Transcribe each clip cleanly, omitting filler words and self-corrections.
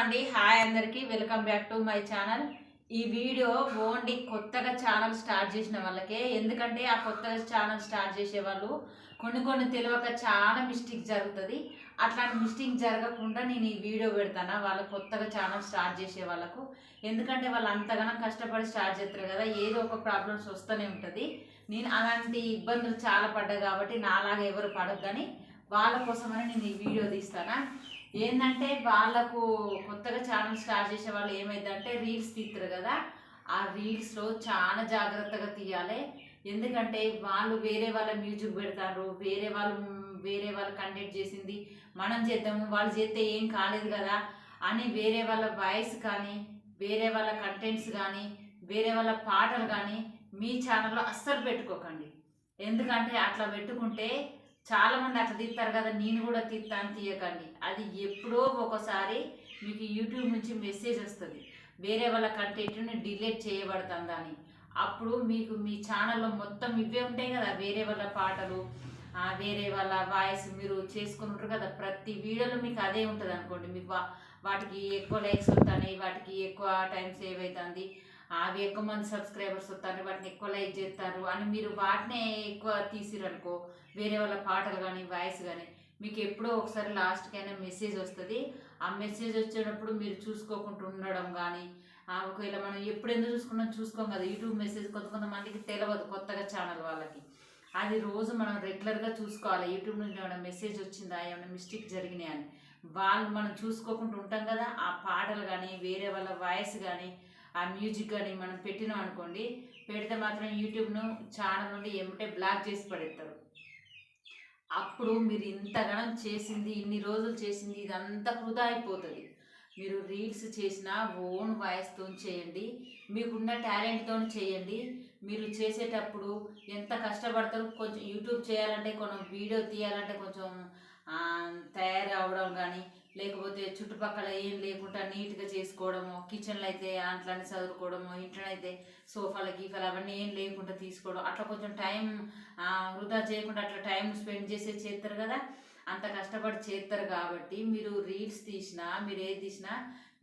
అండి. హాయ్ అందరికి, welcome back to my channel. ఈ వీడియో ఓన్లీ కొత్తగా ఛానల్ స్టార్ట్ చేసిన వాళ్ళకే. ఎందుకంటే ఆ కొత్తగా ఛానల్ స్టార్ట్ చేసే వాళ్ళు కొన్ని తెలియక చాలా మిస్టేక్ జరుగుతుంది. అట్లాంటి మిస్టేక్ జరగకుండా నేను ఈ వీడియో పెడతాను వాళ్ళ కొత్తగా ఛానల్ స్టార్ట్ చేసే వాళ్ళకు. ఎందుకంటే వాళ్ళు అంతగానో కష్టపడి స్టార్ట్ చేస్తారు కదా, ఏదో ఒక ప్రాబ్లమ్స్ వస్తూనే ఉంటుంది. నేను అలాంటి ఇబ్బందులు చాలా పడ్డా కాబట్టి నాలాగా ఎవరు పడొద్దని వాళ్ళ కోసమని నేను ఈ వీడియో తీస్తాను. ఏంటంటే వాళ్ళకు కొత్తగా ఛానల్ స్టార్ట్ చేసే వాళ్ళు ఏమైందంటే రీల్స్ తీస్తారు కదా, ఆ రీల్స్లో చాలా జాగ్రత్తగా తీయాలి. ఎందుకంటే వాళ్ళు వేరే వాళ్ళ మ్యూజిక్ పెడతారు, వేరే వాళ్ళు కంటెంట్ చేసింది మనం చేద్దాము, వాళ్ళు చేస్తే ఏం కాలేదు కదా అని వేరే వాళ్ళ వాయిస్ కానీ, వేరే వాళ్ళ కంటెంట్స్ కానీ, వేరే వాళ్ళ పాటలు కానీ మీ ఛానల్లో అస్సలు పెట్టుకోకండి. ఎందుకంటే అట్లా పెట్టుకుంటే చాలామంది అట్లా తీస్తారు కదా, నేను కూడా తీస్తాను, తీయకండి. అది ఎప్పుడో ఒకసారి మీకు యూట్యూబ్ నుంచి మెసేజ్ వస్తుంది వేరే వాళ్ళ కంటెంట్ని డిలీట్ చేయబడుతుందని. అప్పుడు మీకు మీ ఛానల్లో మొత్తం ఇవే ఉంటాయి కదా, వేరే వాళ్ళ పాటలు, వేరే వాళ్ళ వాయిస్ మీరు చేసుకుని ఉంటారు కదా, ప్రతి వీడియోలో మీకు అదే ఉంటుంది అనుకోండి. మీకు వాటికి ఎక్కువ లైక్స్ వస్తాయి, వాటికి ఎక్కువ టైం సేవ్ అవుతుంది, అవి ఎక్కువ మంది సబ్స్క్రైబర్స్ వస్తారు, వాటిని ఎక్కువ లైక్ చేస్తారు అని మీరు వాటినే ఎక్కువ తీసిరనుకో, వేరే వాళ్ళ పాటలు కానీ వాయిస్ కానీ మీకు ఎప్పుడో ఒకసారి లాస్ట్కైనా మెసేజ్ వస్తుంది. ఆ మెసేజ్ వచ్చేటప్పుడు మీరు చూసుకోకుండా ఉండడం కానీ, ఒకవేళ మనం ఎప్పుడు ఎందుకు చూసుకోం కదా, యూట్యూబ్ మెసేజ్ కొంతమందికి తెలియదు కొత్తగా ఛానల్ వాళ్ళకి. అది రోజు మనం రెగ్యులర్గా చూసుకోవాలి. యూట్యూబ్ నుంచి ఏమైనా మెసేజ్ వచ్చిందా, ఏమైనా మిస్టేక్ జరిగినాయి అని వాళ్ళు మనం చూసుకోకుండా ఉంటాం కదా. ఆ పాటలు కానీ, వేరే వాళ్ళ వాయిస్ కానీ, ఆ మ్యూజిక్ కానీ మనం పెట్టినాం అనుకోండి, పెడితే మాత్రం యూట్యూబ్ను ఛానల్ నుండి ఏమిటే బ్లాక్ చేసి పడేస్తారు. అప్పుడు మీరు ఇంతగానం చేసింది, ఇన్ని రోజులు చేసింది ఇదంతా వృధా అయిపోతుంది. మీరు రీల్స్ చేసినా ఓన్ వాయిస్తో చేయండి, మీకున్న టాలెంట్తో చేయండి. మీరు చేసేటప్పుడు ఎంత కష్టపడతారు, కొంచెం యూట్యూబ్ చేయాలంటే, కొంచెం వీడియో తీయాలంటే కొంచెం తయారు అవ్వడం కానీ, లేకపోతే చుట్టుపక్కల ఏం లేకుండా నీట్గా చేసుకోవడము, కిచెన్లో అయితే అంట్లన్నీ చదువుకోవడము, ఇంట్లో అయితే సోఫాలు గీఫాలు అవన్నీ ఏం లేకుండా తీసుకోవడం, అట్లా కొంచెం టైం వృధా చేయకుండా అట్లా టైం స్పెండ్ చేస్తారు కదా. అంత కష్టపడి చేస్తారు కాబట్టి మీరు రీల్స్ తీసినా, మీరు ఏది తీసినా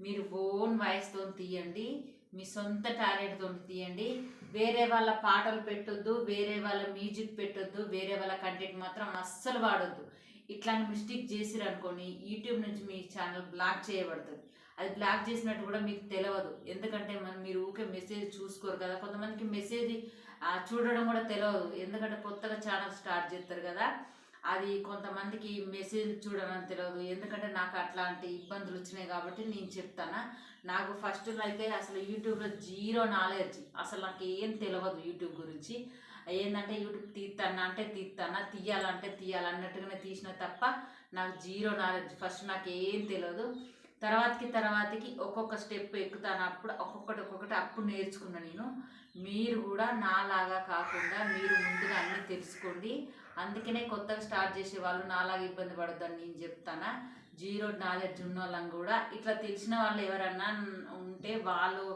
మీరు ఓన్ వాయిస్తో తీయండి, మీ సొంత టాలెంట్తో తీయండి. వేరే వాళ్ళ పాటలు పెట్టొద్దు, వేరే వాళ్ళ మ్యూజిక్ పెట్టొద్దు, వేరే వాళ్ళ కంటెంట్ మాత్రం అస్సలు వాడొద్దు. ఇట్లాంటి మిస్టేక్ చేసిరు అనుకోని యూట్యూబ్ నుంచి మీ ఛానల్ బ్లాక్ చేయబడుతుంది. అది బ్లాక్ చేసినట్టు కూడా మీకు తెలియదు. ఎందుకంటే మీరు ఊకే మెసేజ్ చూసుకోరు కదా, కొంతమందికి మెసేజ్ చూడడం కూడా తెలియదు. ఎందుకంటే కొత్తగా ఛానల్ స్టార్ట్ చేస్తారు కదా, అది కొంతమందికి మెసేజ్ చూడడం తెలియదు. ఎందుకంటే నాకు అట్లాంటి ఇబ్బందులు వచ్చినాయి కాబట్టి నేను చెప్తాను. నాకు ఫస్ట్లో అయితే అసలు యూట్యూబ్లో జీరో నాలెడ్జ్, అసలు నాకు ఏం తెలియదు యూట్యూబ్ గురించి. ఏంటంటే యూట్యూబ్ తీయాలంటే తీయాలన్నట్టుగానే తీసిన తప్ప నాకు జీరో నాలెడ్జ్. ఫస్ట్ నాకు ఏం తెలియదు. తర్వాతకి ఒక్కొక్క స్టెప్ ఎక్కుతాను, అప్పుడు ఒక్కొక్కటి అప్పుడు నేర్చుకున్నాను నేను. మీరు కూడా నాలాగా కాకుండా మీరు ముందుగా అన్నీ తెలుసుకోండి. అందుకనే కొత్తగా స్టార్ట్ చేసే వాళ్ళు నాలాగా ఇబ్బంది పడొద్దని నేను చెప్తాను. జీరో నాలెడ్జ్ ఉన్న వాళ్ళని కూడా ఇట్లా తెలిసిన వాళ్ళు ఎవరన్నా ఉంటే వాళ్ళు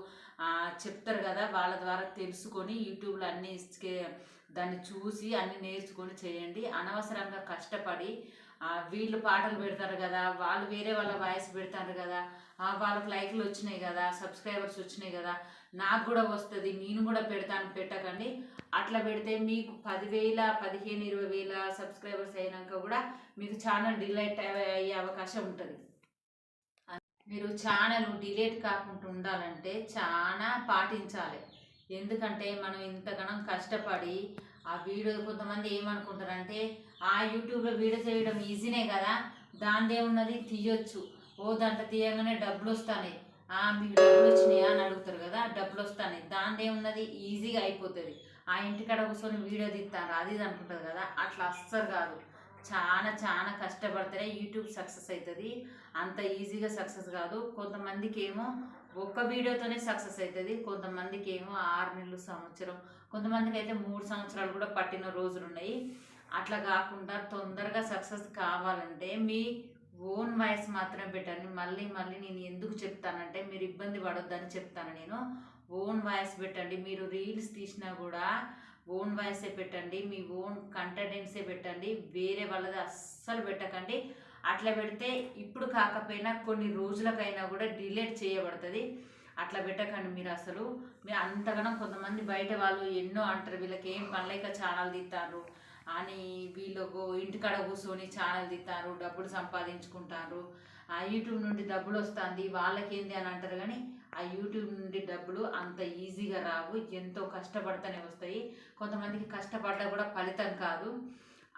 చెప్తారు కదా, వాళ్ళ ద్వారా తెలుసుకొని యూట్యూబ్లో అన్నీ దాన్ని చూసి అన్నీ నేర్చుకొని చేయండి. అనవసరంగా కష్టపడి వీళ్ళు పాటలు పెడతారు కదా, వాళ్ళు వేరే వాళ్ళ వాయిస్ పెడతారు కదా, వాళ్ళకి లైక్లు వచ్చినాయి కదా, సబ్స్క్రైబర్స్ వచ్చినాయి కదా, నాకు కూడా వస్తుంది, నేను కూడా పెడతాను పెట్టకండి. అట్లా పెడితే మీకు 10,000, 15,000, 20,000 సబ్స్క్రైబర్స్ అయినాక కూడా మీకు ఛానల్ డిలీట్ అయ్యే అవకాశం ఉంటుంది. మీరు ఛానల్ డిలీట్ కాకుండా ఉండాలంటే చాలా పాటించాలి. ఎందుకంటే మనం ఇంతగానం కష్టపడి ఆ వీడియో, కొంతమంది ఏమనుకుంటారంటే యూట్యూబ్లో వీడియో చేయడం ఈజీనే కదా, దానిదేమున్నది తీయొచ్చు, దాంట్లో తీయగానే డబ్బులు వస్తాయి, మీకు డబ్బులు వచ్చినాయా అని అడుగుతారు కదా, డబ్బులు వస్తాయి, దానిదేమున్నది ఈజీగా అయిపోతుంది, ఇంటికాడ కూర్చొని వీడియో తీస్తారు అది ఇది అనుకుంటుంది కదా. అట్లా అస్సలు కాదు, చాలా కష్టపడితేనే యూట్యూబ్ సక్సెస్ అవుతుంది. అంత ఈజీగా సక్సెస్ కాదు. కొంతమందికి ఏమో ఒక్క వీడియోతోనే సక్సెస్ అవుతుంది, కొంతమందికి ఏమో 6 నెలలు, సంవత్సరం, కొంతమందికి అయితే 3 సంవత్సరాలు కూడా పట్టిన రోజులు ఉన్నాయి. అట్లా కాకుండా తొందరగా సక్సెస్ కావాలంటే మీ ఓన్ వాయిస్ మాత్రమే పెట్టండి. మళ్ళీ నేను ఎందుకు చెప్తానంటే మీరు ఇబ్బంది పడొద్దని చెప్తాను నేను. ఓన్ వాయిస్ పెట్టండి. మీరు రీల్స్ తీసినా కూడా ఓన్ వాయిసే పెట్టండి, మీ ఓన్ కంటెంట్సే పెట్టండి, వేరే వాళ్ళది అస్సలు పెట్టకండి. అట్లా పెడితే ఇప్పుడు కాకపోయినా కొన్ని రోజులకైనా కూడా డిలీట్ చేయబడుతుంది. అట్లా పెట్టకండి మీరు అసలు. మీరు అంతగానం కొంతమంది బయట వాళ్ళు ఎన్నో అంటారు, వీళ్ళకి ఏం పనిలేక ఛానల్ తీస్తారు అని, వీళ్ళకు ఇంటికాడ కూర్చొని ఛానల్ తీస్తారు, డబ్బులు సంపాదించుకుంటారు, ఆ యూట్యూబ్ నుండి డబ్బులు వస్తుంది వాళ్ళకేంది అని అంటారు. కానీ ఆ యూట్యూబ్ నుండి డబ్బులు అంత ఈజీగా రావు, ఎంతో కష్టపడితేనే వస్తాయి. కొంతమందికి కష్టపడ్డా కూడా ఫలితం కాదు.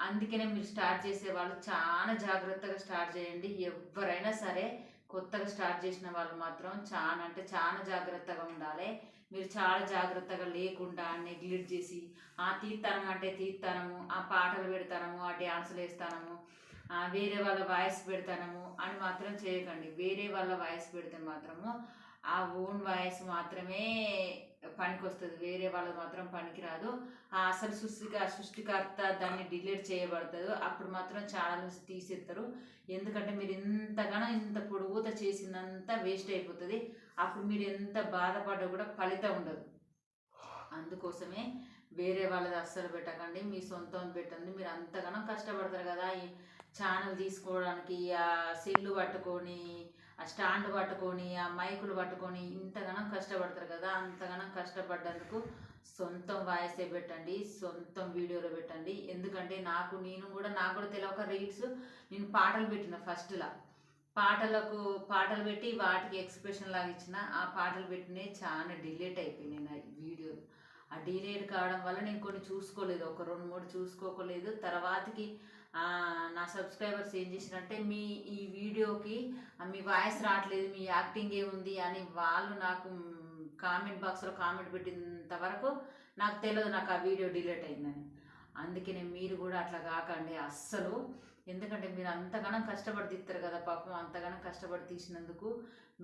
అందుకనే మీరు స్టార్ట్ చేసే వాళ్ళు చాలా జాగ్రత్తగా స్టార్ట్ చేయండి. ఎవరైనా సరే కొత్తగా స్టార్ట్ చేసిన వాళ్ళు మాత్రం చాలా అంటే చాలా జాగ్రత్తగా ఉండాలి. మీరు చాలా జాగ్రత్తగా లేకుండా నెగ్లెక్ట్ చేసి ఆ తీర్థనం అంటే తీర్థనము, ఆ పాటలు పెడతానము, ఆ డ్యాన్సులు వేస్తానము, వేరే వాళ్ళ వాయిస్ పెడతానము అని మాత్రం చేయకండి. వేరే వాళ్ళ వాయిస్ పెడితే మాత్రము ఆ ఓన్ వాయిస్ మాత్రమే పనికొస్తుంది, వేరే వాళ్ళది మాత్రం పనికిరాదు. ఆ అసలు సృష్టికర్త దాన్ని డిలీట్ చేయబడుతుంది, అప్పుడు మాత్రం ఛానల్ తీసేస్తారు. ఎందుకంటే మీరు ఎంతగానో ఇంత పొడుగుత చేసిందంతా వేస్ట్ అయిపోతుంది. అప్పుడు మీరు ఎంత బాధపడ్డా కూడా ఫలితం ఉండదు. అందుకోసమే వేరే వాళ్ళది అస్సలు పెట్టకండి, మీ సొంతం పెట్టండి. మీరు అంతగానో కష్టపడతారు కదా ఈ ఛానల్ తీసుకోవడానికి, ఆ సెల్లు పట్టుకొని, ఆ స్టాండ్ పట్టుకొని, ఆ మైకులు పట్టుకొని ఇంతగానో కష్టపడతారు కదా. అంతగానో కష్టపడ్డందుకు సొంతం వాయిసే పెట్టండి, సొంతం వీడియోలో పెట్టండి. ఎందుకంటే నాకు కూడా తెలియక రీల్స్ నేను పాటలు పెట్టిన ఫస్ట్లో పాటలు పెట్టి వాటికి ఎక్స్ప్రెషన్ లాగా ఇచ్చిన, ఆ పాటలు పెట్టినవి చాలా డిలేట్ అయిపోయినాయి నా వీడియోలు. ఆ డిలేట్ కావడం వల్ల నేను కొన్ని చూసుకోలేదు, ఒక 2-3 చూసుకోలేదు. తర్వాతకి నా సబ్స్క్రైబర్స్ ఏం చేసినంటే మీ ఈ వీడియోకి మీ వాయిస్ రావట్లేదు, మీ యాక్టింగ్ ఏముంది అని వాళ్ళు నాకు కామెంట్ బాక్స్లో కామెంట్ పెట్టినంత వరకు నాకు తెలియదు నాకు ఆ వీడియో డిలీట్ అయిందని. అందుకనే మీరు కూడా అట్లా కాకండి అస్సలు. ఎందుకంటే మీరు అంతగానో కష్టపడి తీస్తారు కదా పాపం, అంతగానో కష్టపడి తీసినందుకు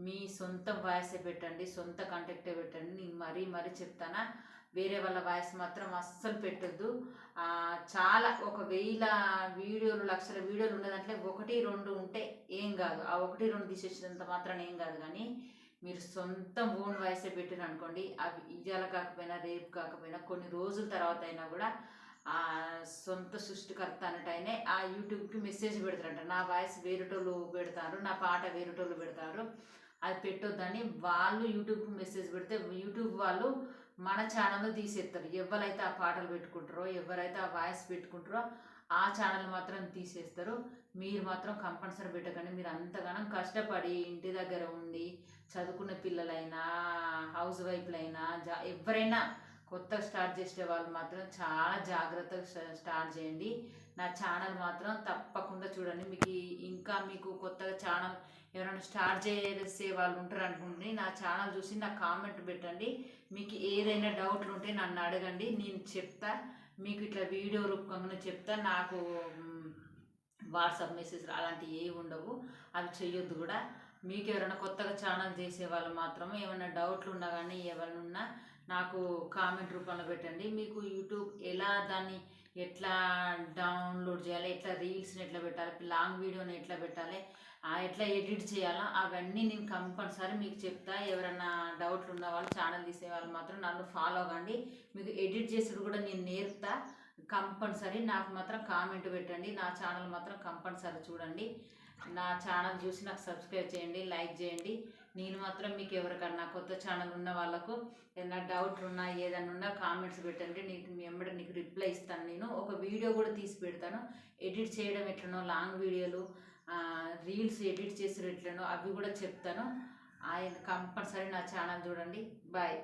మీ సొంత వాయిసే పెట్టండి, సొంత కంటెక్టే పెట్టండి. నేను మరీ చెప్తానా, వేరే వాళ్ళ వాయిస్ మాత్రం అస్సలు పెట్టొద్దు. చాలా 1000 వీడియోలు 1,00,000 వీడియోలు ఉన్నదంటే 1-2 ఉంటే ఏం కాదు, ఆ 1-2 తీసేసినంత మాత్రం ఏం కాదు. కానీ మీరు సొంత ఓన్ వాయిసే పెట్టిన అనుకోండి, అవి ఇవాళ కాకపోయినా రేపు కాకపోయినా కొన్ని రోజుల తర్వాత అయినా కూడా ఆ సొంత సృష్టికర్త అన్నట్టయినే ఆ యూట్యూబ్కి మెసేజ్ పెడతారంట, నా వాయిస్ వేరేటోళ్ళు పెడతారు, నా పాట వేరేటోళ్ళు పెడతారు, అది పెట్టొద్దని వాళ్ళు యూట్యూబ్కి మెసేజ్ పెడితే యూట్యూబ్ వాళ్ళు మన ఛానల్ తీసేస్తారు. ఎవరైతే ఆ పాటలు పెట్టుకుంటారో, ఎవరైతే ఆ వాయిస్ పెట్టుకుంటారో ఆ ఛానల్ మాత్రం తీసేస్తారు. మీరు మాత్రం కంపల్సరీ పెట్టకండి. మీరు అంతగానం కష్టపడి ఇంటి దగ్గర ఉండి చదువుకున్న పిల్లలైనా, హౌస్ వైఫ్లైనా, ఎవరైనా కొత్తగా స్టార్ట్ చేసే వాళ్ళు మాత్రం చాలా జాగ్రత్తగా స్టార్ట్ చేయండి. నా ఛానల్ మాత్రం తప్పకుండా చూడండి. మీకు కొత్తగా ఛానల్ ఎవరైనా స్టార్ట్ చేసే వాళ్ళు ఉంటారు అనుకుంటే నా ఛానల్ చూసి నాకు కామెంట్ పెట్టండి. మీకు ఏదైనా డౌట్లు ఉంటే నన్ను అడగండి, నేను చెప్తా. మీకు ఇట్లా వీడియో రూపంగా చెప్తా. నాకు వాట్సాప్ మెసేజ్ అలాంటివి ఏవి ఉండవు, అవి చెయ్యొద్దు కూడా. మీకు ఎవరైనా కొత్తగా ఛానల్ చేసే వాళ్ళు మాత్రం ఏమైనా డౌట్లు ఉన్నా కానీ ఎవరైనా ఉన్నా నాకు కామెంట్ రూపంలో పెట్టండి. మీకు యూట్యూబ్ దాన్ని ఎట్లా డౌన్లోడ్ చేయాలి, ఎట్లా రీల్స్ని ఎట్లా పెట్టాలి, లాంగ్ వీడియోని ఎట్లా పెట్టాలి, ఎట్లా ఎడిట్ చేయాలో అవన్నీ నేను కంపల్సరీ మీకు చెప్తా. ఎవరైనా డౌట్లు ఉన్న వాళ్ళు ఛానల్ తీసే వాళ్ళు మాత్రం నన్ను ఫాలో అవ్వండి. మీకు ఎడిట్ చేసుడు కూడా నేను నేర్పుతా కంపల్సరీ. నాకు మాత్రం కామెంట్ పెట్టండి, నా ఛానల్ మాత్రం కంపల్సరీ చూడండి. నా ఛానల్ చూసి నాకు సబ్స్క్రైబ్ చేయండి, లైక్ చేయండి. నేను మాత్రం మీకు ఎవరికన్నా కొత్త ఛానల్ ఉన్న వాళ్ళకు ఏదైనా డౌట్లు ఉన్నా ఏదైనా ఉన్నా కామెంట్స్ పెట్టండి, నీకు రిప్లై ఇస్తాను. నేను ఒక వీడియో కూడా తీసి పెడతాను, ఎడిట్ చేయడం ఎట్లనో, లాంగ్ వీడియోలు రీల్స్ ఎడిట్ చేసి ఎట్లనో అవి కూడా చెప్తాను. కంపల్సరీ నా ఛానల్ చూడండి. బాయ్.